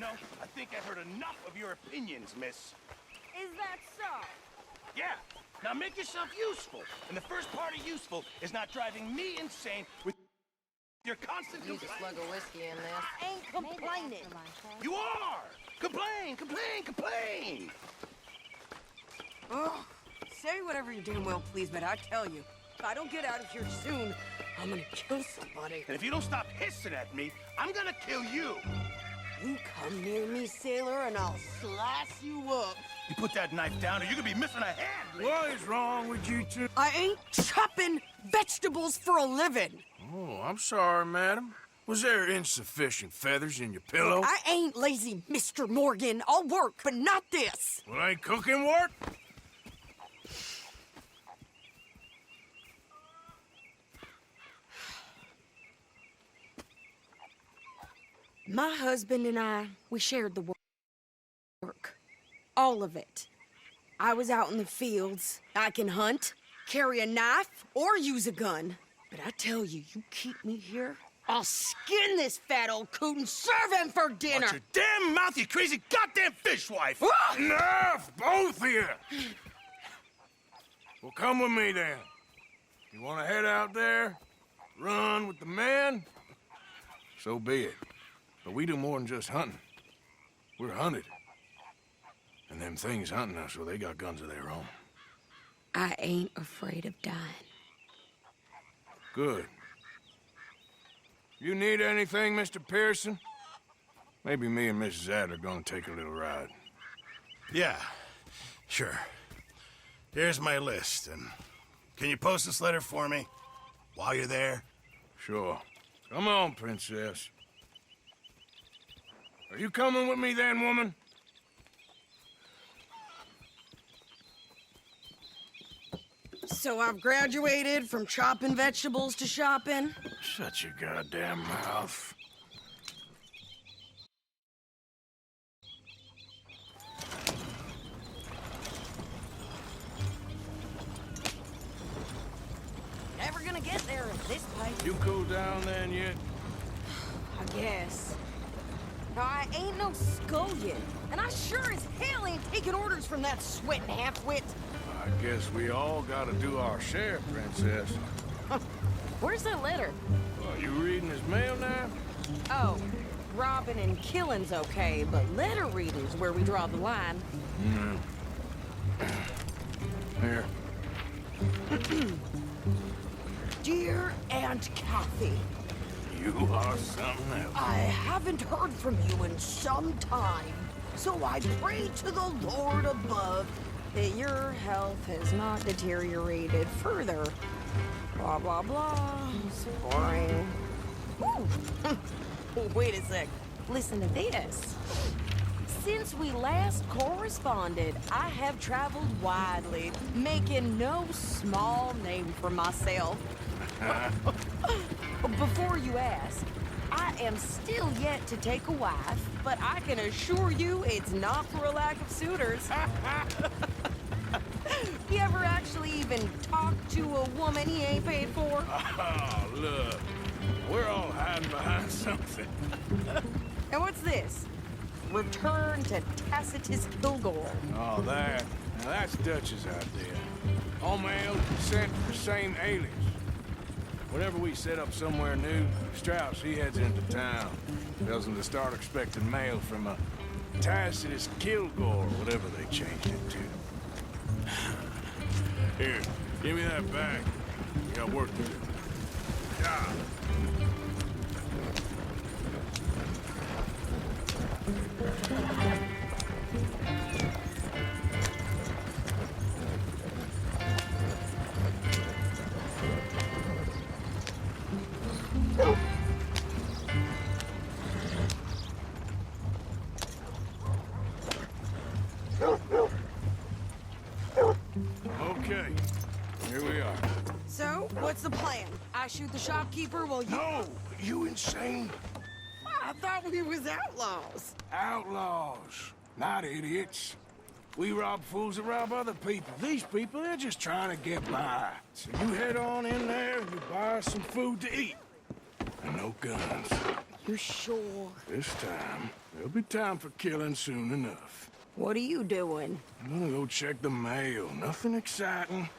know, I think I've heard enough of your opinions, miss. Is that so? Yeah. Now make yourself useful. And the first part of useful is not driving me insane with your constant Use a slug of whiskey in this. I ain't complaining. You are! Complain, complain, complain! Oh, say whatever you damn well please, but I tell you, if I don't get out of here soon, I'm gonna kill somebody. And if you don't stop hissing at me, I'm gonna kill you! You come near me, sailor, and I'll slice you up. You put that knife down or you're gonna be missing a hand! What is wrong with you two? I ain't chopping vegetables for a living. Oh, I'm sorry, madam. Was there insufficient feathers in your pillow? I ain't lazy, Mr. Morgan. I'll work, but not this. Well, ain't cooking work? My husband and I, we shared the work. All of it. I was out in the fields. I can hunt, carry a knife, or use a gun. But I tell you, you keep me here, I'll skin this fat old coot and serve him for dinner. Watch your damn mouth, you crazy goddamn fishwife! Enough, both of you! Well, come with me, then. You want to head out there, run with the men? So be it. But we do more than just hunting. We're hunted. And them things hunting us, well, they got guns of their own. I ain't afraid of dying. Good. You need anything, Mr. Pearson? Maybe me and Mrs. Adler gonna take a little ride. Yeah, sure. Here's my list, and can you post this letter for me while you're there? Sure. Come on, princess. Are you coming with me then, woman? So I've graduated from chopping vegetables to shopping. Shut your goddamn mouth. Never gonna get there at this pace. You cool down then yet? I guess. Now, I ain't no scullion, and I sure as hell ain't taking orders from that sweating half-wit. I guess we all gotta do our share, princess. Where's that letter? Well, you reading his mail now? Oh, robbing and killing's okay, but letter reading's where we draw the line. Here. Dear Aunt Kathy, You are something else. I haven't heard from you in some time, so I pray to the Lord above that your health has not deteriorated further. Blah, blah, blah. It's boring. Ooh. Wait a sec. Listen to this. Since we last corresponded, I have traveled widely, making no small name for myself. Before you ask, I am still yet to take a wife, but I can assure you it's not for a lack of suitors. You ever actually even talk to a woman he ain't paid for? Oh, look. We're all hiding behind something. And what's this? Return to Tacitus Kilgore. Oh, that. Now, that's Dutch's idea. All mail sent to the same alias. Whenever we set up somewhere new, Strauss, he heads into town. Tells them to start expecting mail from a Tacitus Kilgore, whatever they changed it to. Here, give me that bag. We got work to do. Yeah. Okay, here we are. So, what's the plan? I shoot the shopkeeper while you... No, you insane? I thought we was outlaws. Outlaws, not idiots. We rob fools that rob other people. These people, they're just trying to get by. So you head on in there and you buy some food to eat. And no guns. You sure? This time, there'll be time for killing soon enough. What are you doing? I'm gonna go check the mail. Nothing exciting.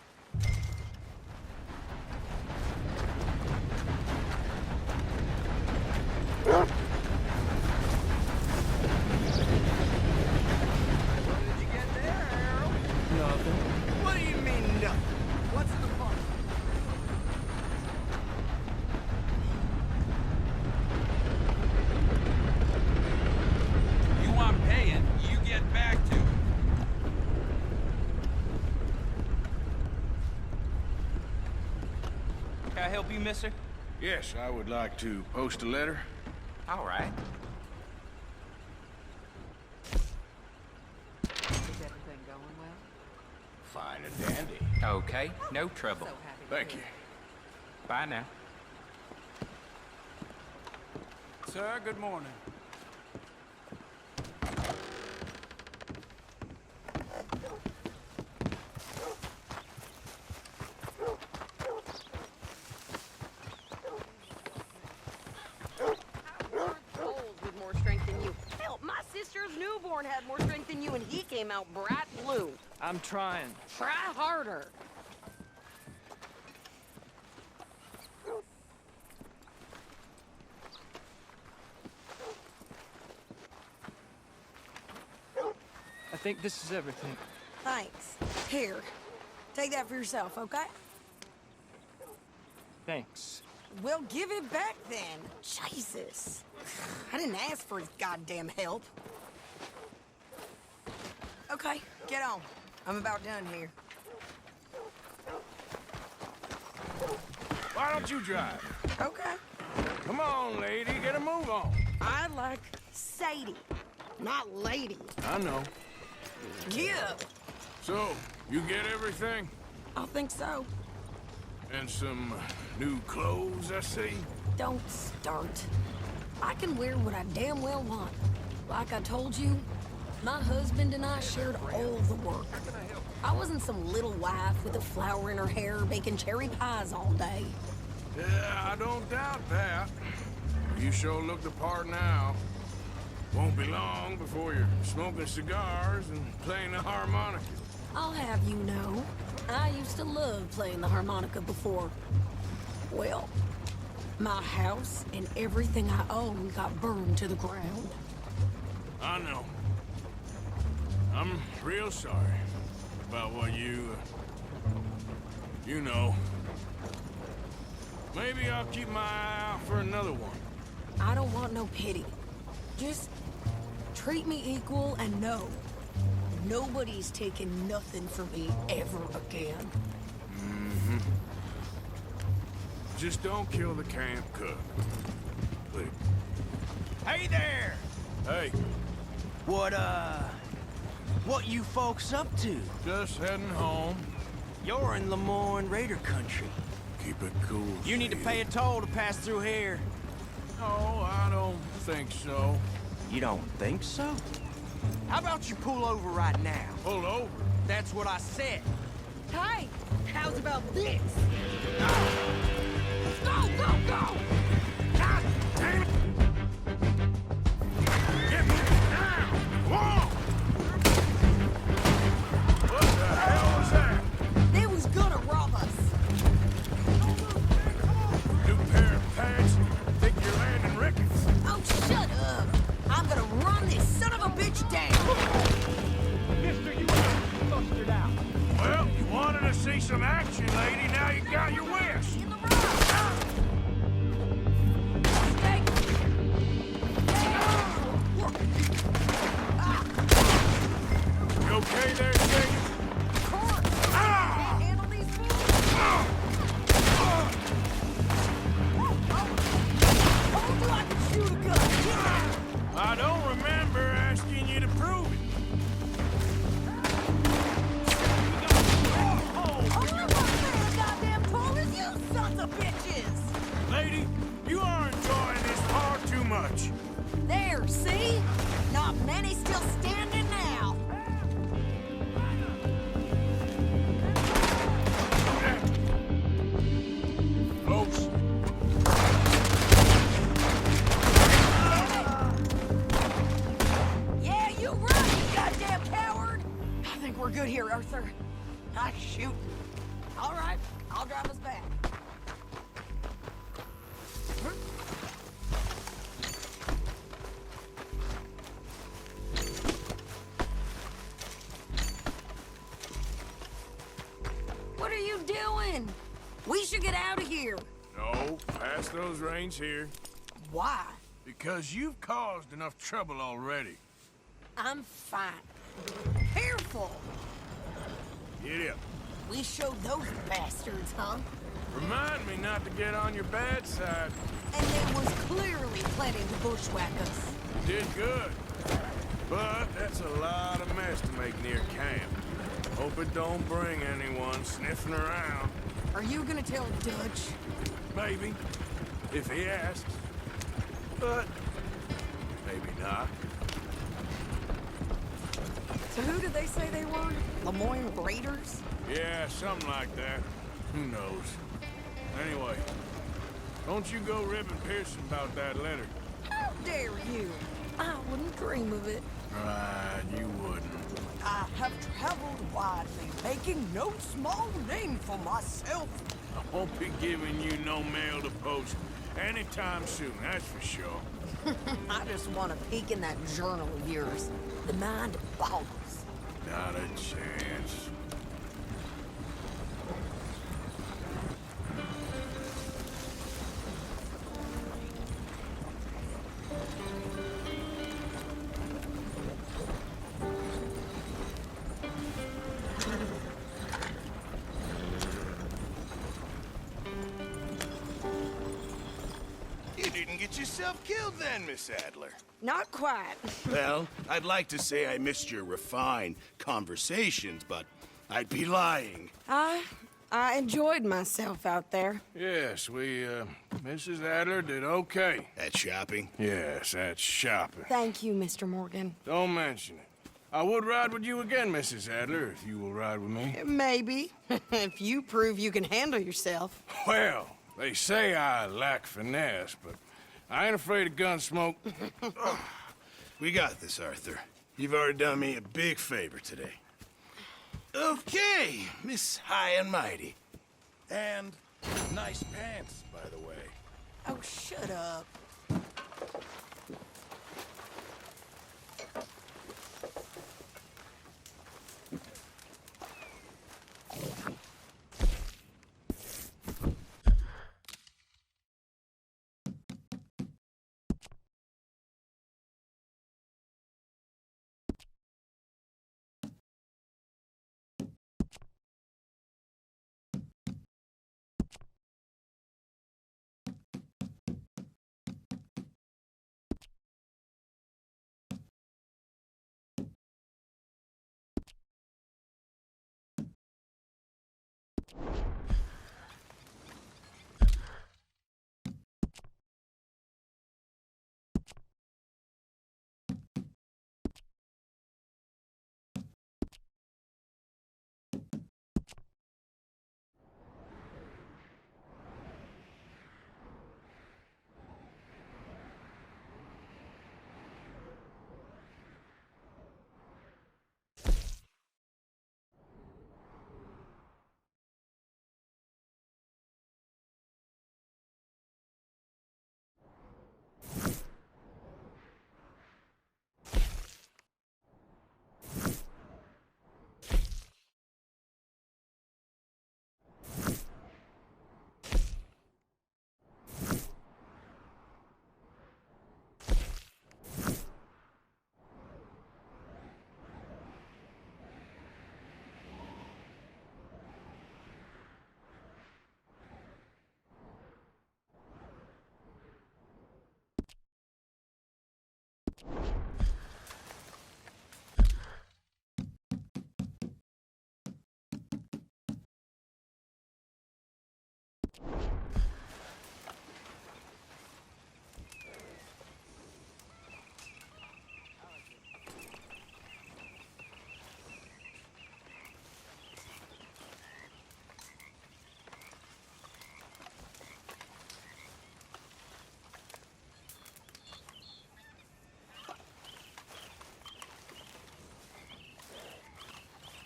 What do you mean, nothing? What's the fuss? You want paying, you get back to it. Can I help you, mister? Yes, I would like to post a letter. All right. Is everything going well? Fine and dandy. Okay, no trouble. So happy to Thank hear you. Bye now. Sir, good morning. Old with more strength than you. Hell, my sister's newborn had more strength than you, and he came out bright blue. I'm trying. Try harder. I think this is everything. Thanks. Here, take that for yourself, okay? Thanks. Well, give it back then. Jesus. I didn't ask for his goddamn help. Okay, get on. I'm about done here. Why don't you drive? Okay. Come on, lady, get a move on. I like Sadie, not lady. I know. Yeah, So, you get everything? I think so. And some new clothes, I see? Don't start. I can wear what I damn well want. Like I told you, my husband and I shared all the work. I wasn't some little wife with a flower in her hair baking cherry pies all day. Yeah, I don't doubt that. You sure look the part now. Won't be long before you're smoking cigars and playing the harmonica. I'll have you know, I used to love playing the harmonica before. Well, my house and everything I own got burned to the ground. I know. I'm real sorry about what you know. Maybe I'll keep my eye out for another one. I don't want no pity. Just treat me equal and know nobody's taking nothing from me ever again. Just don't kill the camp cook. Please. Hey there! Hey, What you folks up to? just heading home. You're in Lemoyne Raider country. Keep it cool. You need to Sid. pay a toll to pass through here. No, I don't think so. You don't think so? How about you pull over right now? Pull over. That's what I said. Hey, how's about this? Go, go, go! God damn it! Get me now! Whoa! What the hell was that? They was gonna rob us. New pair of pants? Think you're landing Ricketts? Oh, shut up! I'm gonna run this son of a bitch down! Mister, you busted out. Well, you wanted to see some action, lady. Now you got your wish. In the road! Stay! You okay there, Jake? Of course! Ah! Can't handle these fools! Told you I could shoot a gun! I don't remember asking you to prove it. Only one man goddamn told us you sons of bitches! Lady, you are enjoying this far too much. There, see? Not many still standing now. Folks. good here, Arthur. Ah, shoot. All right, I'll drive us back. What are you doing? We should get out of here. No, pass those reins here. Why? Because you've caused enough trouble already. I'm fine. Careful! Get up. We showed those bastards, huh? Remind me not to get on your bad side. And they was clearly planning to bushwhack us. You did good. But that's a lot of mess to make near camp. Hope it don't bring anyone sniffing around. Are you gonna tell Dutch? Maybe, if he asks. But maybe not. So who did they say they were? Lemoyne Raiders? Yeah, something like that. Who knows? Anyway, don't you go ribbing Pearson about that letter. How dare you? I wouldn't dream of it. Right, you wouldn't. I have traveled widely, making no small name for myself. I won't be giving you no mail to post anytime soon, that's for sure. I just want to peek in that journal of yours. The mind boggles. Not a chance. You didn't get yourself killed then, Miss Adler. Not quite. Well, I'd like to say I missed your refined conversations, but I'd be lying. I enjoyed myself out there. Yes, Mrs. Adler did okay. At shopping? Yes, that's shopping. Thank you, Mr. Morgan. Don't mention it. I would ride with you again, Mrs. Adler, if you will ride with me. Maybe. If you prove you can handle yourself. Well, they say I lack finesse, but I ain't afraid of gun smoke. We got this, Arthur. You've already done me a big favor today. Okay, Miss High and Mighty. And nice pants, by the way. Oh, shut up.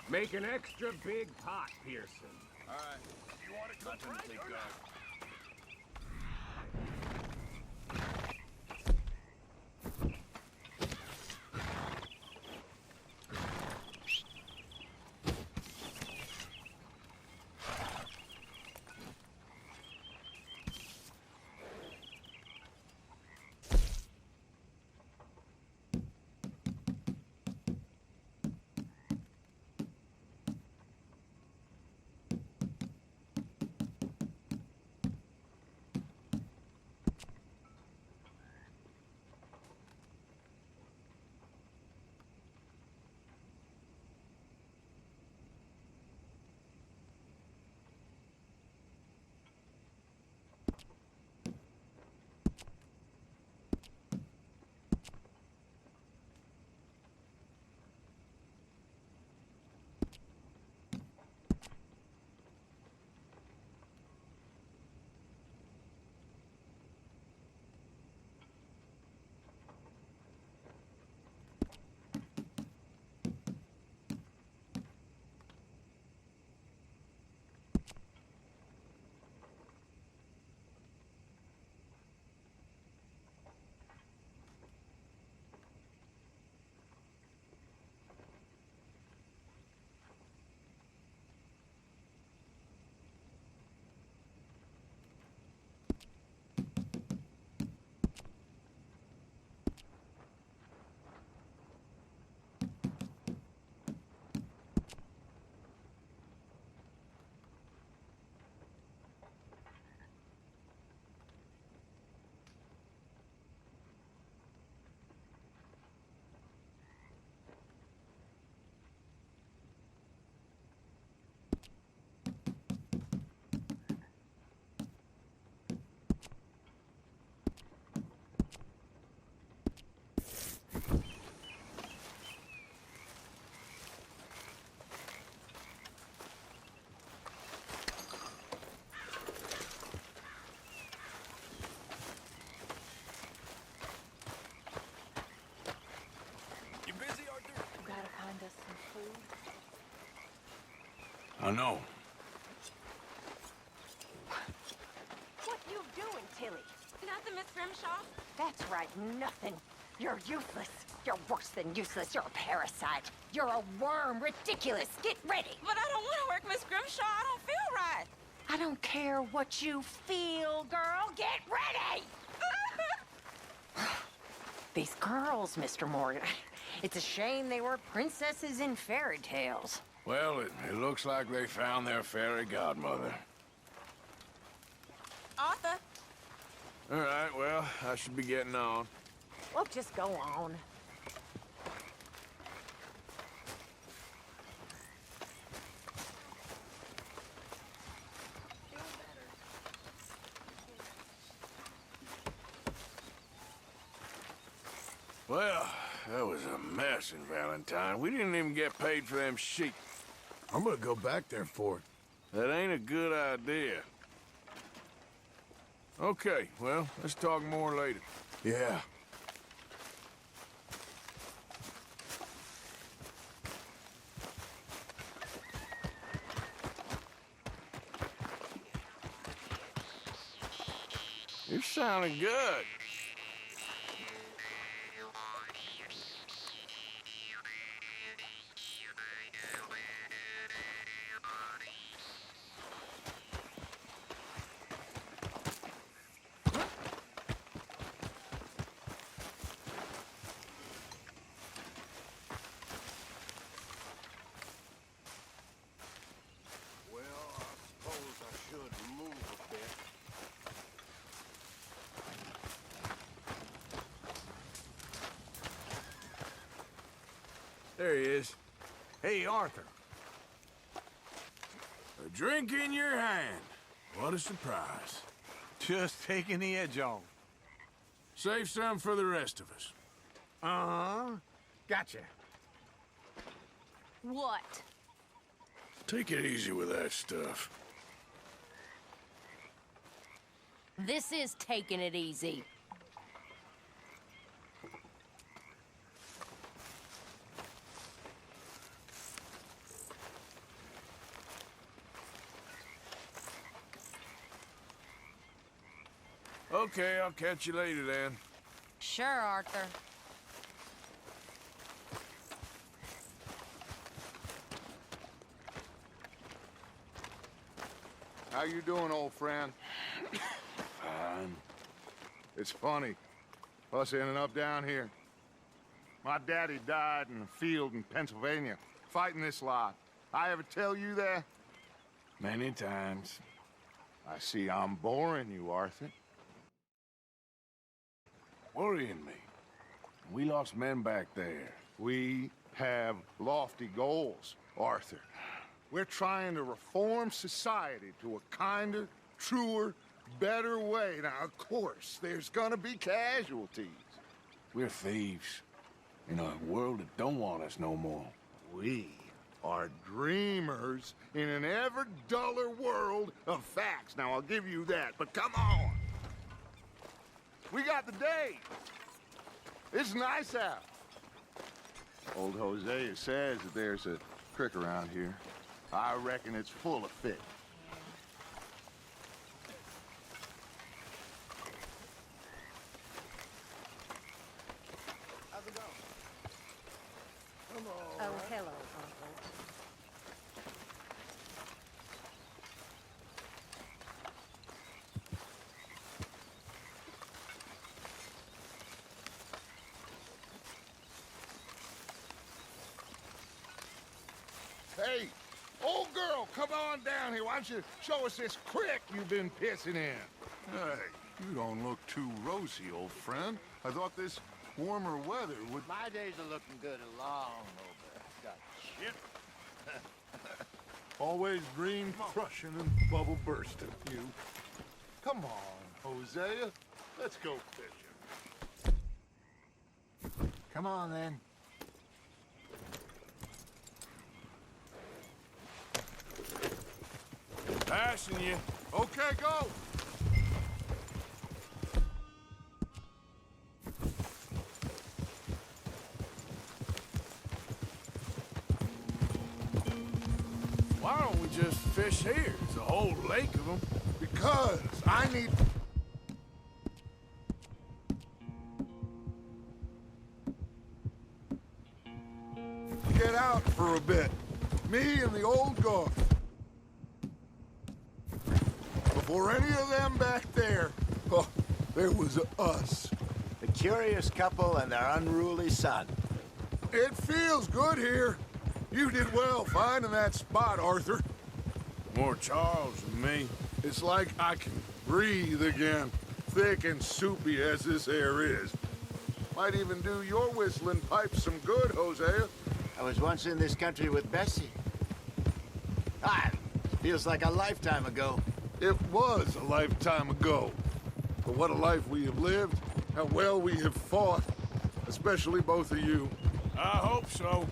Make an extra big pot, Pearson. All right. You want to cook right or not? I know. What you doing, Tilly? Nothing, Miss Grimshaw. That's right, nothing. You're useless. You're worse than useless. You're a parasite. You're a worm. Ridiculous. Get ready. But I don't want to work, Miss Grimshaw. I don't feel right. I don't care what you feel, girl. Get ready! These girls, Mr. Morgan. It's a shame they were princesses in fairy tales. Well, it looks like they found their fairy godmother. Arthur. All right, well, I should be getting on. Well, just go on. Well, that was a mess in Valentine. We didn't even get paid for them sheep. I'm gonna go back there for it. That ain't a good idea. Okay, well, let's talk more later. Yeah. You're sounding good. Well, I suppose I should move a bit. There he is. Hey, Arthur. A drink in your hand. What a surprise. Just taking the edge off. Save some for the rest of us. Uh-huh. Gotcha. What? Take it easy with that stuff. This is taking it easy. Okay, I'll catch you later then. Sure, Arthur. How you doing, old friend? Fine. It's funny, us ending up down here. My daddy died in a field in Pennsylvania, fighting this lot. I ever tell you that? Many times. I see I'm boring you, Arthur. Worrying me. We lost men back there. We have lofty goals, Arthur. We're trying to reform society to a kinder, truer, better way. Now, of course, there's gonna be casualties. We're thieves. In a world that don't want us no more. We are dreamers in an ever duller world of facts. Now, I'll give you that, but come on. We got the day. It's nice out. Old Hosea says that there's a creek around here. I reckon it's full of fish. How's it going? Oh, hello, Uncle. Hey, old girl, come on down here. Why don't you show us this creek you've been pissing in? Hey, you don't look too rosy, old friend. I thought this warmer weather would... My days are looking good along over. Got shit. Always dream crushing and bubble bursting, you. Come on, Hosea. Let's go fishing. Come on, then. Passing you. Okay, go. Why don't we just fish here? There's a whole lake of them. Because I need... get out for a bit. Me and the old guard. Before any of them back there, oh, there was us. The curious couple and their unruly son. It feels good here. You did well finding that spot, Arthur. More Charles than me. It's like I can breathe again, thick and soupy as this air is. Might even do your whistling pipes some good, Hosea. I was once in this country with Bessie. Feels like a lifetime ago. It was a lifetime ago. But what a life we have lived, how well we have fought, especially both of you. I hope so.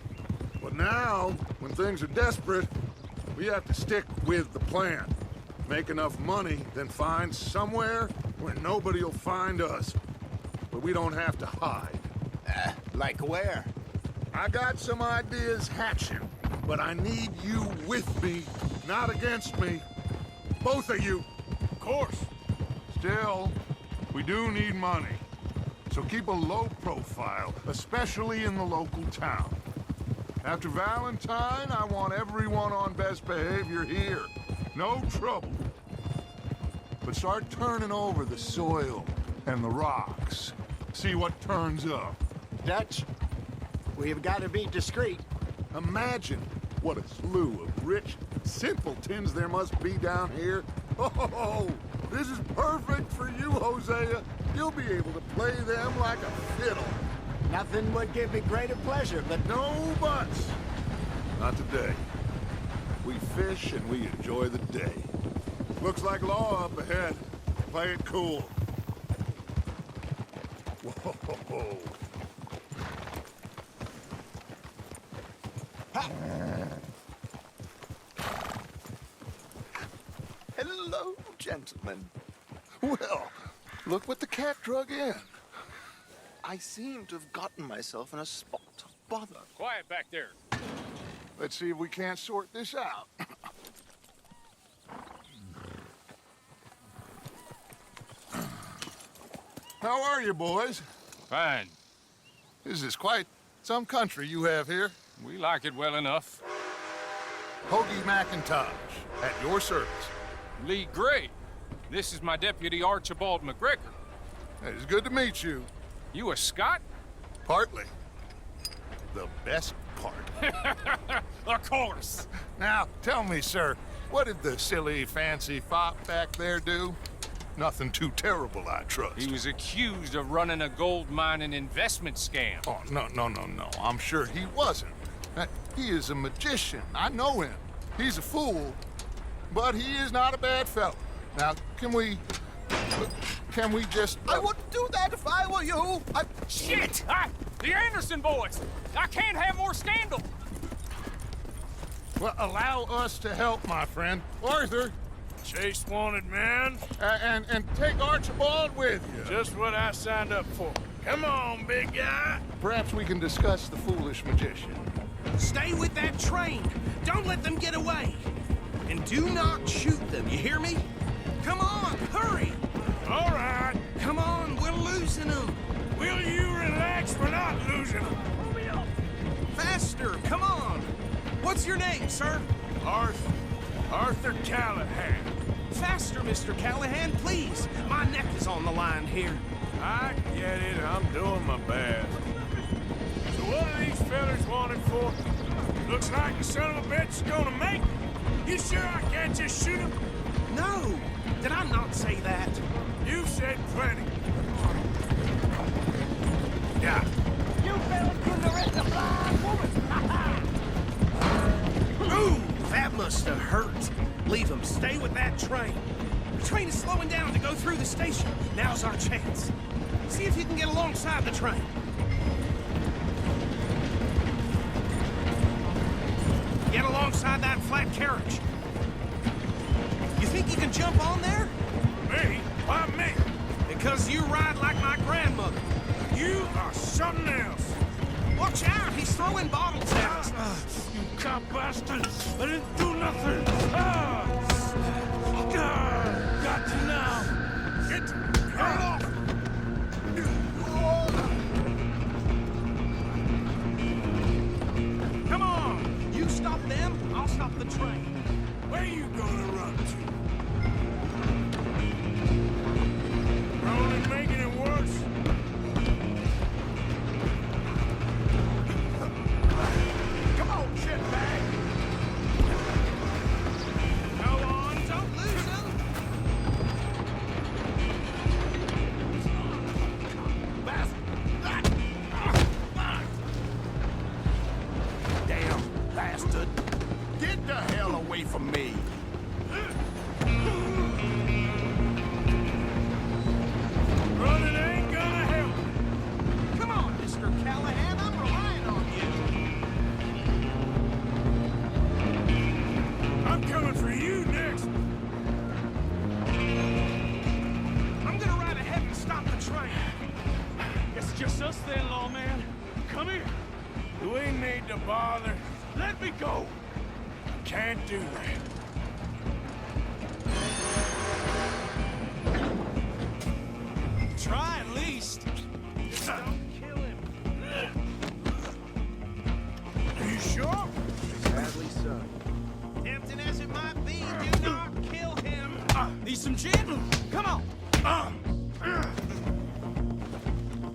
But now, when things are desperate, we have to stick with the plan. Make enough money, then find somewhere where nobody will find us. But we don't have to hide. Like where? I got some ideas hatching, but I need you with me, not against me. Both of you. Of course. Still, we do need money. So keep a low profile, especially in the local town. After Valentine, I want everyone on best behavior here. No trouble. But start turning over the soil and the rocks. See what turns up. Dutch, we've got to be discreet. Imagine what a slew of rich simpletons there must be down here. Oh, this is perfect for you, Hosea. You'll be able to play them like a fiddle. Nothing would give me greater pleasure, but No buts. Not today. We fish and we enjoy the day. Looks like law up ahead. Play it cool. Whoa. hello, gentlemen. Well, look what the cat drug in. I seem to have gotten myself in a spot of bother. Quiet back there. Let's see if we can't sort this out. How are you, boys? Fine. This is quite some country you have here. We like it well enough. Hoagie McIntosh, at your service. Lee Gray. This is my deputy, Archibald McGregor. It's good to meet you. You a Scot? Partly. The best part. Of course. Now, tell me, sir, what did the silly, fancy fop back there do? Nothing too terrible, I trust. He was accused of running a gold mining investment scam. Oh, no. I'm sure he wasn't. He is a magician. I know him. He's a fool, but he is not a bad fellow. Now, can we just... I wouldn't do that if I were you. Shit! The Anderson boys! I can't have more scandal! Well, allow us to help, my friend. Arthur, Chase wanted man. and take Archibald with you. Just what I signed up for. Come on, big guy. Perhaps we can discuss the foolish magician. Stay with that train. Don't let them get away. And do not shoot them, you hear me? Come on, hurry! All right. Come on, we're losing them. Will you relax? We're not losing them. Faster, come on. What's your name, sir? Arthur Callahan. Faster, Mr. Callahan, please. My neck is on the line here. I get it. I'm doing my best. So what are these fellas wanted for? Looks like the son of a bitch is gonna make it. You sure I can't just shoot him? No, did I not say that? You've said plenty. Yeah. You fellas couldn't arrest a blind woman! Ooh, that must have hurt. Leave them. Stay with that train. The train is slowing down to go through the station. Now's our chance. See if you can get alongside the train. Get alongside that flat carriage. You think you can jump on there? Me? Why me? Because you ride like my grandmother. You are something else. Watch out, he's throwing bottles at us. You cop bastard! I didn't do nothing! Got you now! Get off! Come on! You stop them, I'll stop the train. Where you gonna run to? Only making it worse. Come on, shitbag! Go on, don't lose him! Damn bastard! Get the hell away from me! Running ain't gonna help. Come on, Mr. Callahan, I'm relying on you! I'm coming for you next. I'm gonna ride ahead and stop the train! It's just us then, lawman. Come here. Do we need to bother? Let me go. Can't do that. Try at least! Just don't kill him! Are you sure? Sadly so. Tempting as it might be, do not kill him! Need some gin? Come on!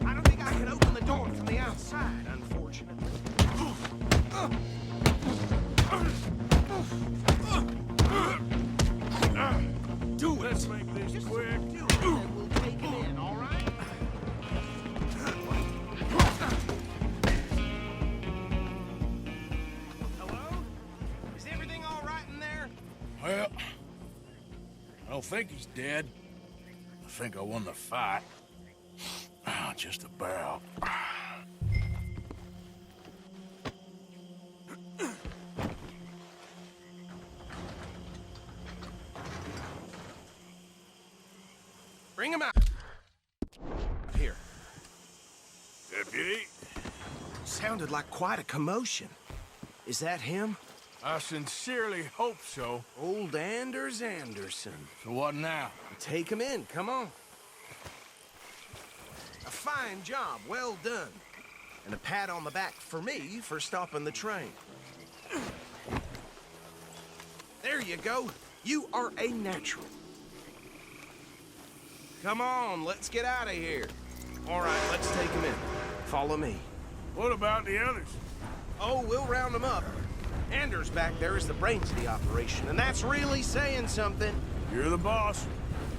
I don't think I can open the door from the outside, unfortunately. Do it. Let's make this quick. Do it, and we'll take it in, all right? Hello? Is everything all right in there? Well, I don't think he's dead. I think I won the fight. Just about. Bring him out. Here. Deputy, Sounded like quite a commotion. Is that him? I sincerely hope so. Old Anders Anderson. So what now? Take him in, come on. fine job. Well done. And a pat on the back for me for stopping the train. There you go. You are a natural. Come on, let's get out of here. All right, let's take him in. Follow me. What about the others? Oh, we'll round them up. Anders back there is the brains of the operation, and that's really saying something. You're the boss.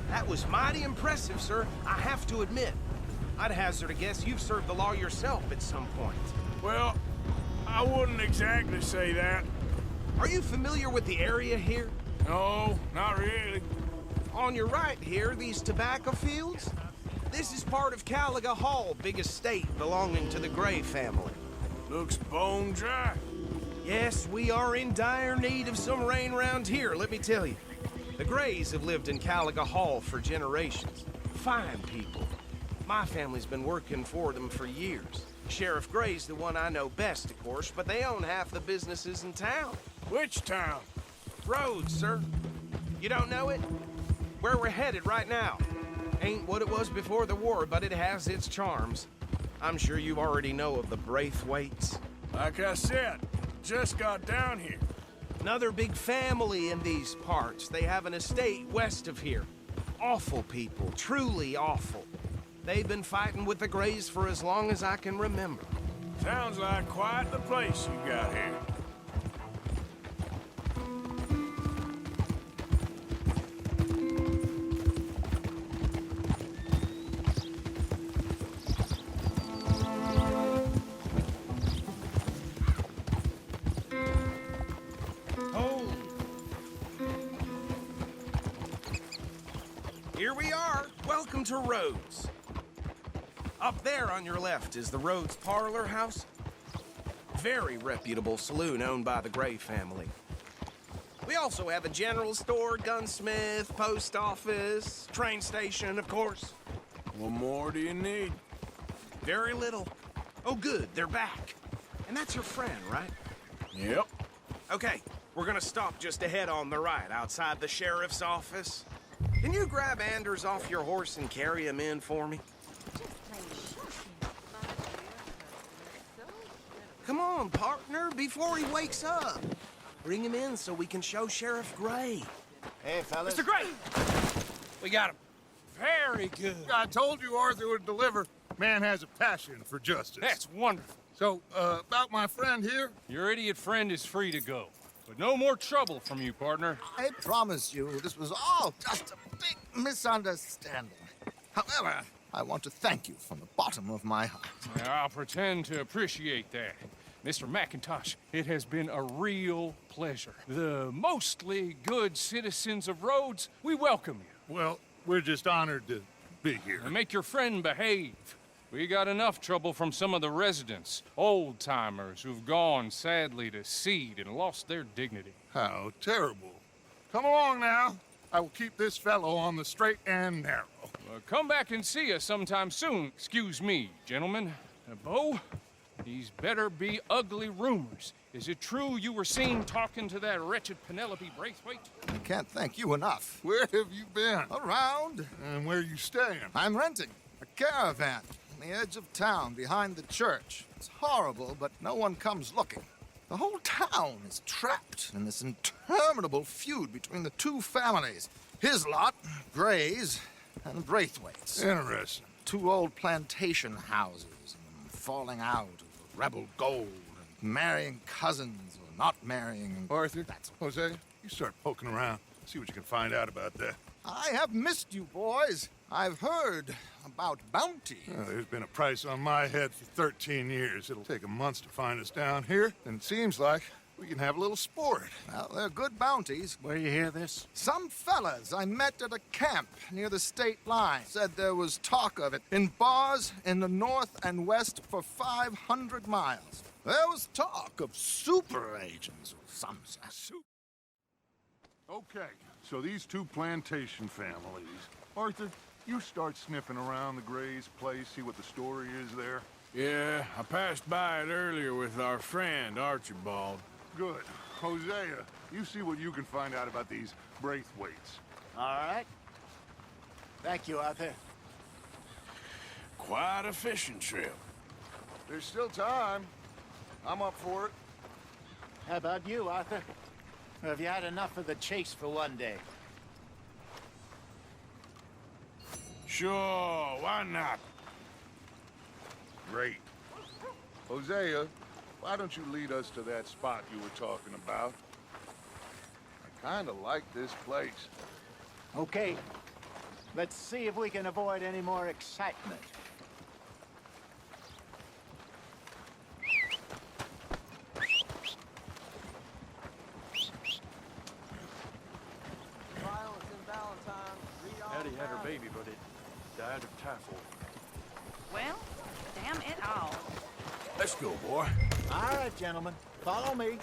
That was mighty impressive, sir. I have to admit. I'd hazard a guess you've served the law yourself at some point. Well, I wouldn't exactly say that. Are you familiar with the area here? No, not really. On your right here, these tobacco fields? This is part of Caliga Hall, big estate belonging to the Gray family. Looks bone dry. Yes, we are in dire need of some rain round here, let me tell you. The Grays have lived in Caliga Hall for generations. Fine people. My family's been working for them for years. Sheriff Gray's the one I know best, of course, but they own half the businesses in town. Which town? Rhodes, sir. You don't know it? Where we're headed right now. Ain't what it was before the war, but it has its charms. I'm sure you already know of the Braithwaites. Like I said, just got down here. Another big family in these parts. They have an estate west of here. Awful people, truly awful. They've been fighting with the Grays for as long as I can remember. Sounds like quite the place you got here. Here we are. Welcome to Rhodes. Up there on your left is the Rhodes Parlor House. Very reputable saloon owned by the Gray family. We also have a general store, gunsmith, post office, train station, of course. What more do you need? Very little. Oh, good, they're back. And that's your friend, right? Yep. Okay, we're gonna stop just ahead on the right, outside the sheriff's office. Can you grab Anders off your horse and carry him in for me? Come on, partner, before he wakes up. Bring him in so we can show Sheriff Gray. Hey, fellas. Mr. Gray! We got him. Very good. I told you Arthur would deliver. Man has a passion for justice. That's wonderful. So, about my friend here? Your idiot friend is free to go. But no more trouble from you, partner. I promise you, this was all just a big misunderstanding. However, I want to thank you from the bottom of my heart. I'll pretend to appreciate that. Mr. McIntosh, it has been a real pleasure. The mostly good citizens of Rhodes, we welcome you. Well, we're just honored to be here. And make your friend behave. We got enough trouble from some of the residents, old-timers who've gone, sadly, to seed and lost their dignity. How terrible. Come along now. I will keep this fellow on the straight and narrow. Come back and see us sometime soon. Excuse me, gentlemen. Bo, these better be ugly rumors. Is it true you were seen talking to that wretched Penelope Braithwaite? I can't thank you enough. Where have you been? Around. And where you staying? I'm renting a caravan on the edge of town behind the church. It's horrible, but no one comes looking. The whole town is trapped in this interminable feud between the two families. His lot, Gray's, and Braithwaite's. Interesting. Two old plantation houses, and falling out over rebel gold, and marrying cousins or not marrying. Arthur, That's Jose, you start poking around. See what you can find out about that. I have missed you, boys. I've heard about bounty. There's been a price on my head for 13 years. It'll take a month to find us down here, and it seems like we can have a little sport. Well, they're good bounties. Where you hear this? Some fellas I met at a camp near the state line said there was talk of it in bars in the north and west for 500 miles. There was talk of super agents or some such. Okay, so these two plantation families. Arthur, you start sniffing around the Gray's place, see what the story is there. Yeah, I passed by it earlier with our friend, Archibald. Good. Hosea, you see what you can find out about these Braithwaites. All right. Thank you, Arthur. quite a fishing trip. There's still time. I'm up for it. How about you, Arthur? Or have you had enough of the chase for one day? Sure, why not? Great. Hosea, why don't you lead us to that spot you were talking about? I kinda like this place. Okay. Let's see if we can avoid any more excitement. Addie had her baby, but it died of typhoid. Well, damn it all. Let's go, boy. All right, gentlemen. Follow me.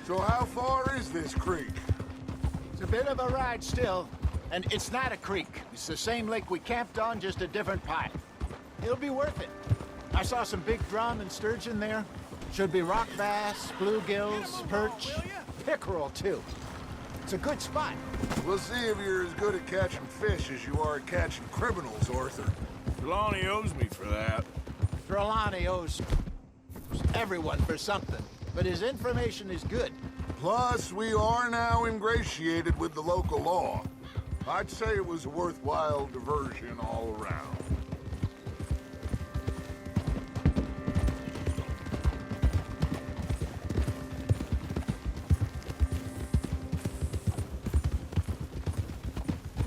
So how far is this creek? It's a bit of a ride still, and it's not a creek. It's the same lake we camped on, just a different pipe. It'll be worth it. I saw some big drum and sturgeon there. Should be rock bass, bluegills, perch, pickerel too. It's a good spot. We'll see if you're as good at catching fish as you are at catching criminals, Arthur. Trelawney owes me for that. Trelawney owes everyone for something, but his information is good. Plus, we are now ingratiated with the local law. I'd say it was a worthwhile diversion all around.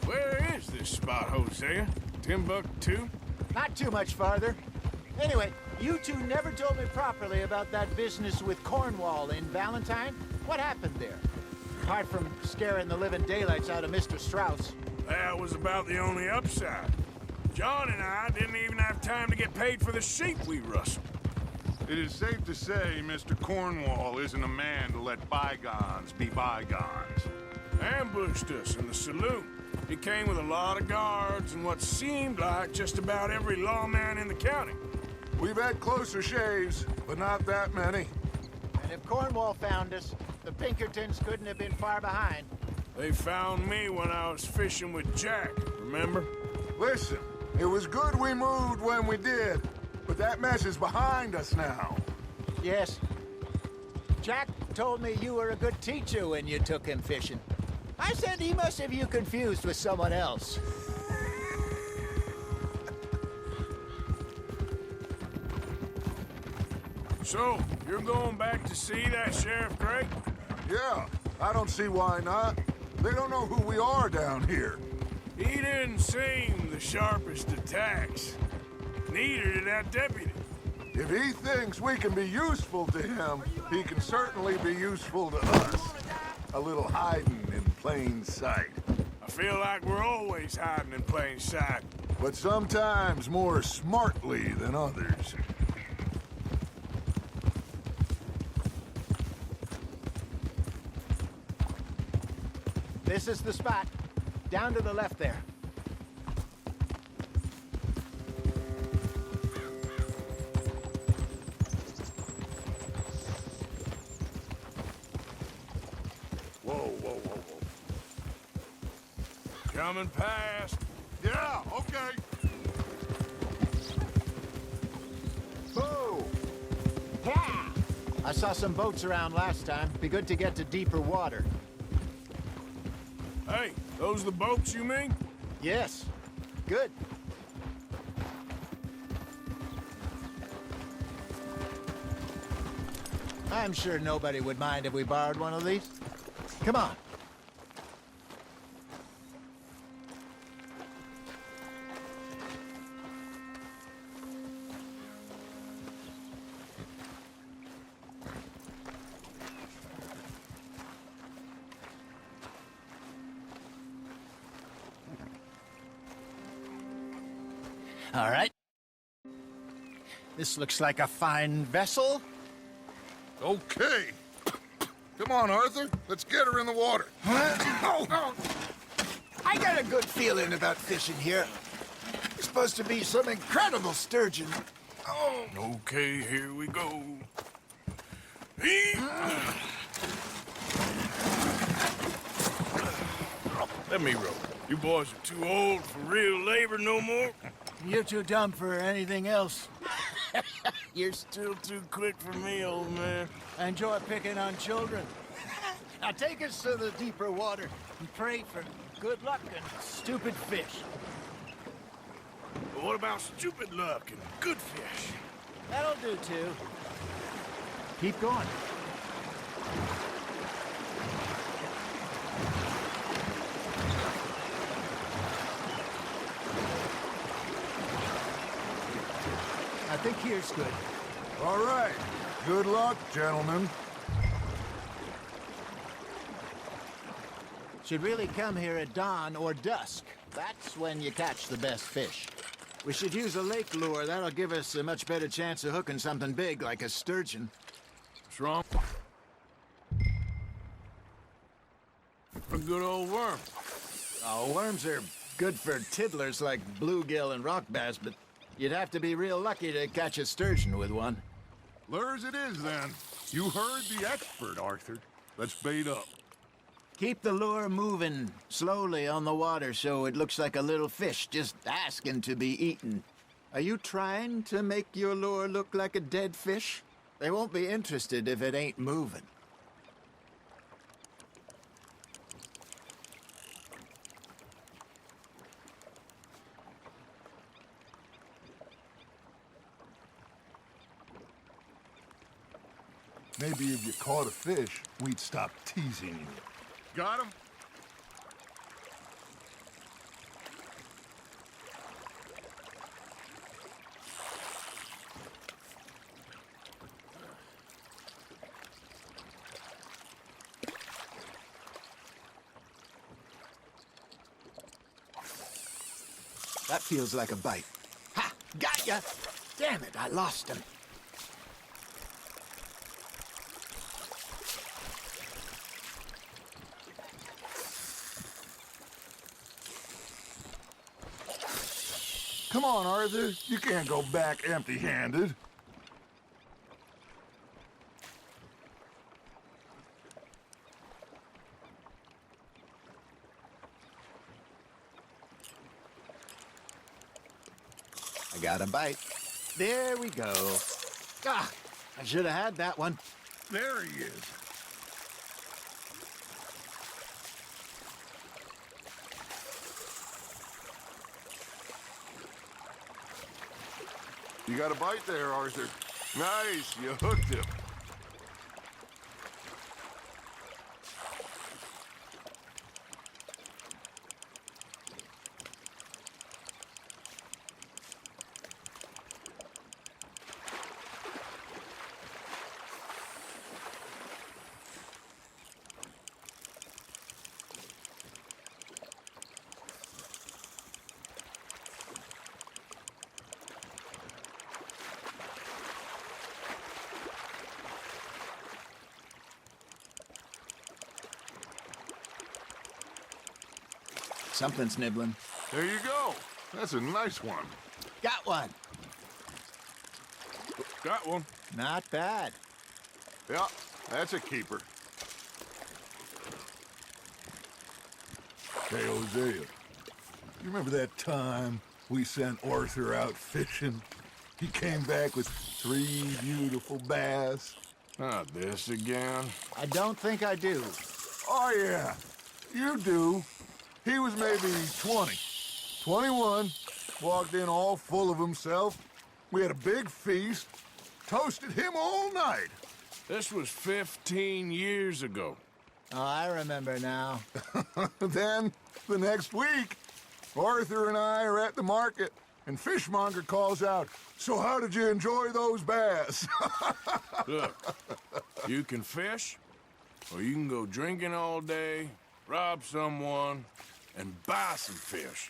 Where is this spot, Hosea? Timbuktu? Not too much farther. Anyway, you two never told me properly about that business with Cornwall in Valentine. What happened there? Apart from scaring the living daylights out of Mr. Strauss. That was about the only upside. John and I didn't even have time to get paid for the sheep we rustled. It is safe to say Mr. Cornwall isn't a man to let bygones be bygones. Ambushed us in the saloon. He came with a lot of guards and what seemed like just about every lawman in the county. We've had closer shaves, but not that many. And if Cornwall found us, the Pinkertons couldn't have been far behind. They found me when I was fishing with Jack, remember? Listen, it was good we moved when we did, but that mess is behind us now. Yes. Jack told me you were a good teacher when you took him fishing. I said he must have you confused with someone else. So, you're going back to see that Sheriff Gray? Yeah, I don't see why not. They don't know who we are down here. He didn't seem the sharpest attacks. Neither did that deputy. If he thinks we can be useful to him, he can certainly be useful to us. A little hiding in plain sight. I feel like we're always hiding in plain sight. But sometimes more smartly than others. This is the spot. Down to the left there. Whoa, whoa, whoa, whoa. Coming past. Yeah, okay. Boo! Yeah! I saw some boats around last time. Be good to get to deeper water. Hey, those the boats you mean? Yes. Good. I'm sure nobody would mind if we borrowed one of these. Come on. All right. This looks like a fine vessel. Okay. Come on, Arthur. Let's get her in the water. I got a good feeling about fishing here. There's supposed to be some incredible sturgeon. Oh. Okay, here we go. Let me row. You boys are too old for real labor no more. You're too dumb for anything else. You're still too quick for me, old man. I enjoy picking on children. Now take us to the deeper water and pray for good luck and stupid fish. But what about stupid luck and good fish? That'll do too. Keep going. I think here's good. All right. Good luck, gentlemen. Should really come here at dawn or dusk. That's when you catch the best fish. We should use a lake lure. That'll give us a much better chance of hooking something big like a sturgeon. What's wrong? A good old worm. Oh, worms are good for tiddlers like bluegill and rock bass, but you'd have to be real lucky to catch a sturgeon with one. Lures it is, then. You heard the expert, Arthur. Let's bait up. Keep the lure moving slowly on the water so it looks like a little fish just asking to be eaten. Are you trying to make your lure look like a dead fish? They won't be interested if it ain't moving. Maybe if you caught a fish, we'd stop teasing you. Got him? That feels like a bite. Ha! Got ya! Damn it, I lost him. Come on, Arthur. You can't go back empty-handed. I got a bite. There we go. Ah, I should have had that one. There he is. You got a bite there, Arthur. Nice, you hooked him. Something's nibbling. There you go. That's a nice one. Got one. Got one. Not bad. Yeah, that's a keeper. Hey, Hosea. You remember that time we sent Arthur out fishing? He came back with 3 beautiful bass. Not this again. I don't think I do. Oh, yeah. You do. He was maybe 20. 21. Walked in all full of himself. We had a big feast. Toasted him all night. This was 15 years ago. Oh, I remember now. Then, the next week, Arthur and I are at the market, and Fishmonger calls out, "So how did you enjoy those bass?" Look, you can fish, or you can go drinking all day, rob someone, and buy some fish.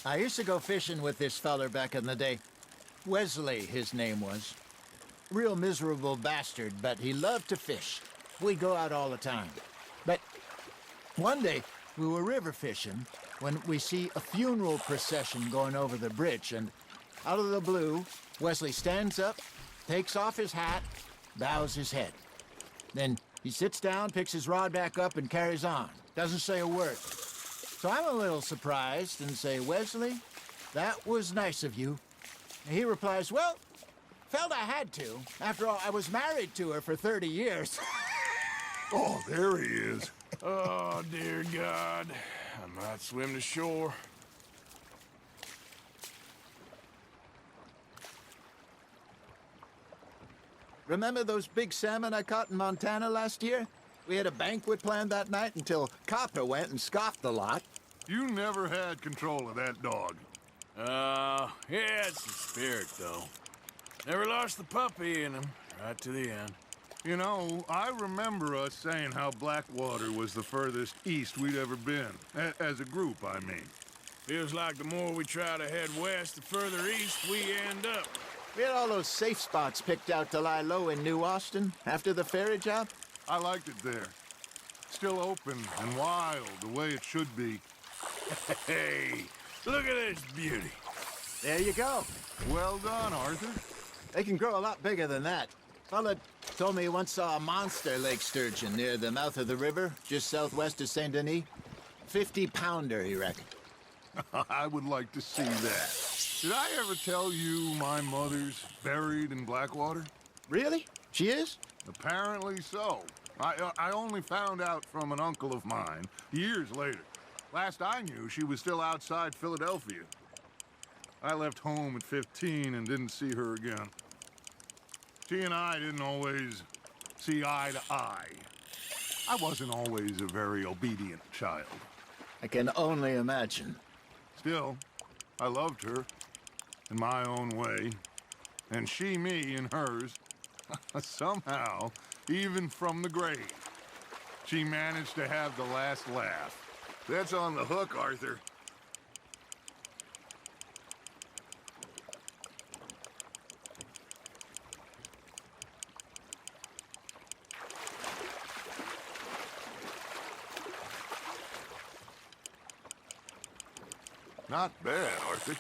I used to go fishing with this feller back in the day. Wesley, his name was. Real miserable bastard, but he loved to fish. We'd go out all the time. But one day, we were river fishing, when we see a funeral procession going over the bridge, and out of the blue, Wesley stands up, takes off his hat, bows his head. Then he sits down, picks his rod back up, and carries on. Doesn't say a word. So I'm a little surprised and say, Wesley, that was nice of you. And he replies, well, felt I had to. After all, I was married to her for 30 years. Oh, there he is. Oh, dear God. I might swim to shore. Remember those big salmon I caught in Montana last year? We had a banquet planned that night until Copper went and scoffed the lot. You never had control of that dog. Yeah, it's the spirit, though. Never lost the puppy in him, right to the end. You know, I remember us saying how Blackwater was the furthest east we'd ever been. As a group, I mean. Feels like the more we try to head west, the further east we end up. We had all those safe spots picked out to lie low in New Austin after the ferry job. I liked it there. Still open and wild, the way it should be. Hey, look at this beauty. There you go. Well done, Arthur. They can grow a lot bigger than that. Fella told me he once saw a monster lake sturgeon near the mouth of the river, just southwest of Saint Denis. 50-pounder, he reckoned. I would like to see that. Did I ever tell you my mother's buried in Blackwater? Really? She is? Apparently so. I only found out from an uncle of mine years later. Last I knew, she was still outside Philadelphia. I left home at 15 and didn't see her again. She and I didn't always see eye to eye. I wasn't always a very obedient child. I can only imagine. Still, I loved her in my own way, and she me in hers. Somehow, even from the grave, she managed to have the last laugh. That's on the hook, Arthur. Not bad, Arthur.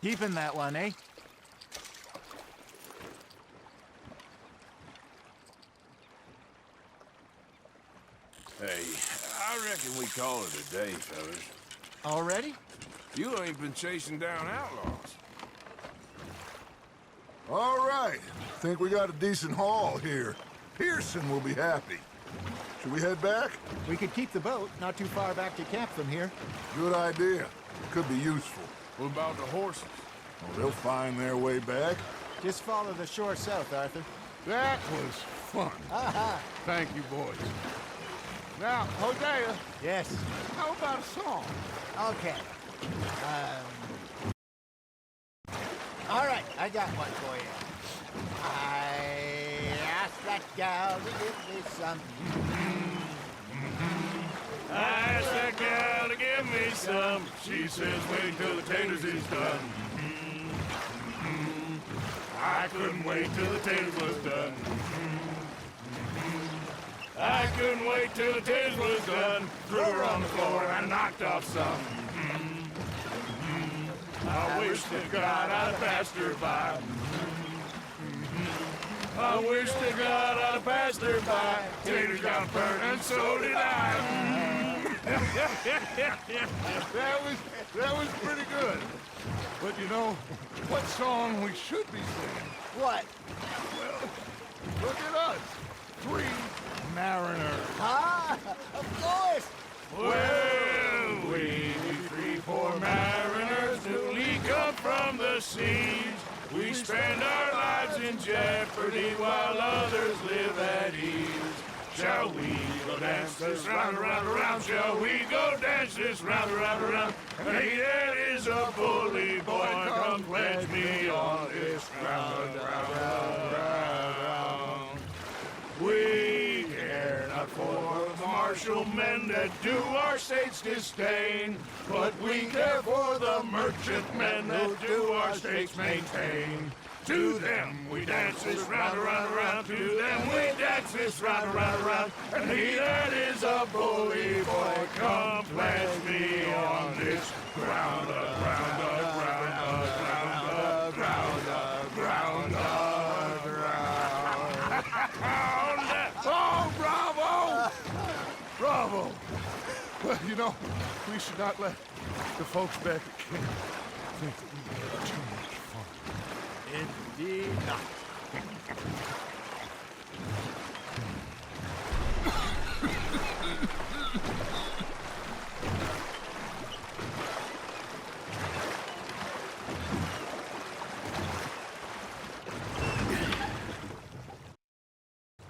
Keeping that one, eh? Hey, I reckon we call it a day, fellas. Already? You ain't been chasing down outlaws. All right. Think we got a decent haul here. Pearson will be happy. Should we head back? We could keep the boat not too far back to camp from here. Good idea. Could be useful. What about the horses? Well, they'll find their way back. Just follow the shore south, Arthur. That was fun. Aha! Thank you, boys. Now, Hosea, Yes. how about a song? Okay. All right, I got one for you. I asked that gal to give me some. I asked that gal to give me some. She says, wait till the taters is done. I couldn't wait till the taters was done. I couldn't wait till the taters was done. Threw her on the floor and knocked off some. I wish to God I'd passed her by. I wish to God I'd passed her by. Taters got burnt and so did I. That was pretty good. But you know, what song we should be singing? What? Well, look at us. 3 mariners. Ah, of course. Well, we 3 poor mariners newly come from the seas. We spend our lives in jeopardy while others live at ease. Shall we go dance this round, around, around? Shall we go dance this round, around, around? Hey, there is a bully boy, come pledge me on this ground, round, round, round. We care not for the martial men that do our state's disdain, but we care for the merchant men that do our states maintain. to them. We dance this round, around, around to them. We dance this round, around, around. And he that is a bully boy, come pledge me on this ground, ground, ground, ground, ground, ground, ground. Oh, bravo! Bravo! Well, you know, we should not let the folks back at camp think that we had too much fun. Indeed not.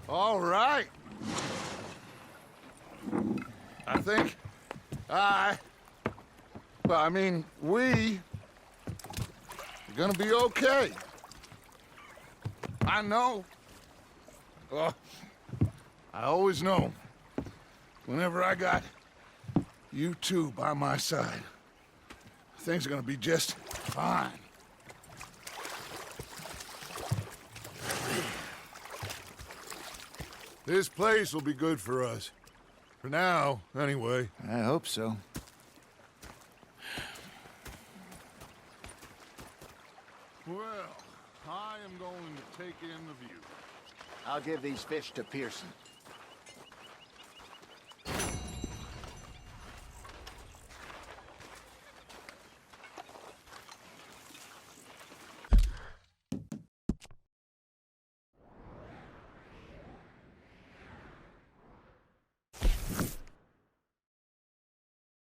All right. I think we are gonna be okay. I know. I always know. Whenever I got you two by my side, things are gonna be just fine. This place will be good for us. For now, anyway. I hope so. Well, I am going to take in the view. I'll give these fish to Pearson.